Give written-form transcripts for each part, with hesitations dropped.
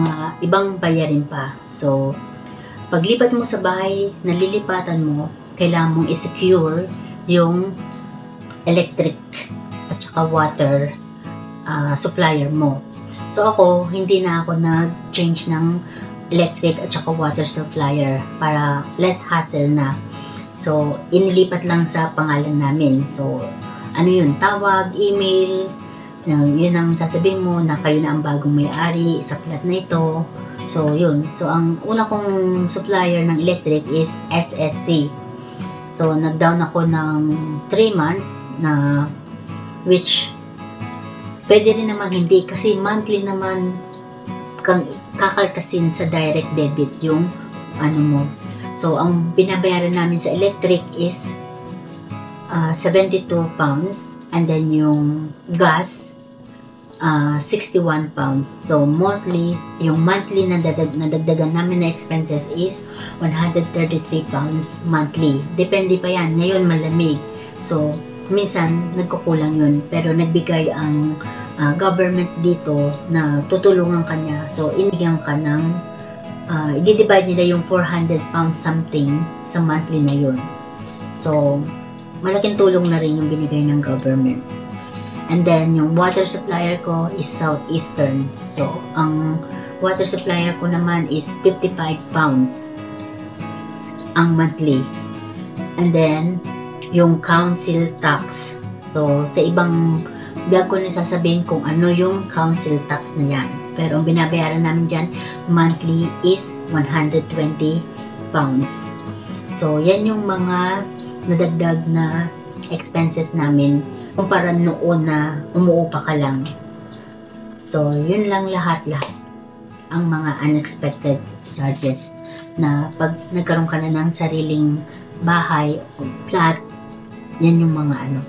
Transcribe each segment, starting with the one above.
mga ibang bayarin pa. So, paglipat mo sa bahay na lilipatan mo, kailangan mong i-secure yung electric at saka water supplier mo. So ako, hindi na ako nag-change ng electric at saka water supplier para less hassle na. So, inilipat lang sa pangalan namin. So, ano yun, tawag, email, yun ang sasabihin mo na kayo na ang bagong may-ari sa flat na ito. So, yun. So, ang una kong supplier ng electric is SSC. So, nag-down ako ng 3 months na which pwede rin naman hindi kasi monthly naman kang kakaltasin sa direct debit yung ano mo. So, ang binabayaran namin sa electric is 72 pounds and then yung gas 61 pounds. So, mostly, yung monthly na nadagdagan namin na expenses is 133 pounds monthly. Depende pa yan. Ngayon, malamig. So, minsan, nagkukulang yun. Pero nagbigay ang government dito na tutulungan ka niya. So, inigyan ka ng i-divide nila yung 400 pounds something sa monthly na yun. So, malaking tulong na rin yung binigay ng government. And then, yung water supplier ko is Southeastern. So, ang water supplier ko naman is 55 pounds ang monthly. And then, yung council tax. So, sa ibang vlog ko na sasabihin kung ano yung council tax na yan. Pero ang binabayaran namin dyan monthly is 120 pounds. So, yan yung mga nadagdag na expenses namin kumpara noon na umuupa ka lang. So, yun lang lahat ang mga unexpected charges na pag nagkaroon ka na ng sariling bahay o flat, yan yung mga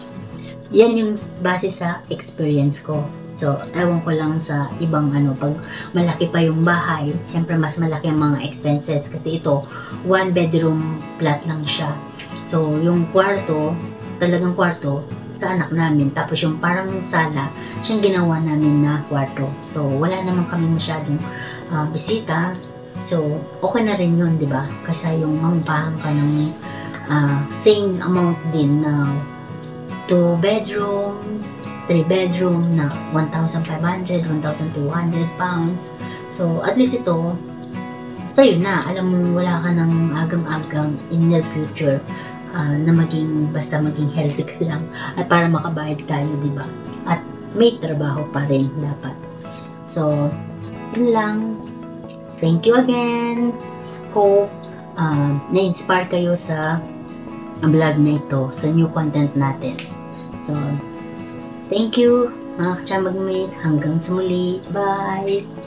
yan yung base sa experience ko. So, ewan ko lang sa ibang pag malaki pa yung bahay, syempre mas malaki ang mga expenses kasi ito, 1 bedroom flat lang siya. So, yung kwarto, talagang kwarto sa anak namin, tapos yung parang sala, siyang ginawa namin na kwarto. So, wala naman kami masyadong bisita. So, okay na rin yun, di ba? Kasi yung mamupahan ka ng same amount din na 2 bedroom, 3 bedroom na 1,500, 1,200 pounds. So, at least ito, sa'yo na, alam mo, wala ka ng agang-agang in near future na basta maging healthy ka lang at para makabayad tayo, di ba? At may trabaho pa rin dapat. So, yun lang. Thank you again. Hope na-inspire kayo sa vlog na ito, sa new content natin. So, thank you mga ka-chamagmate. Hanggang sa muli. Bye!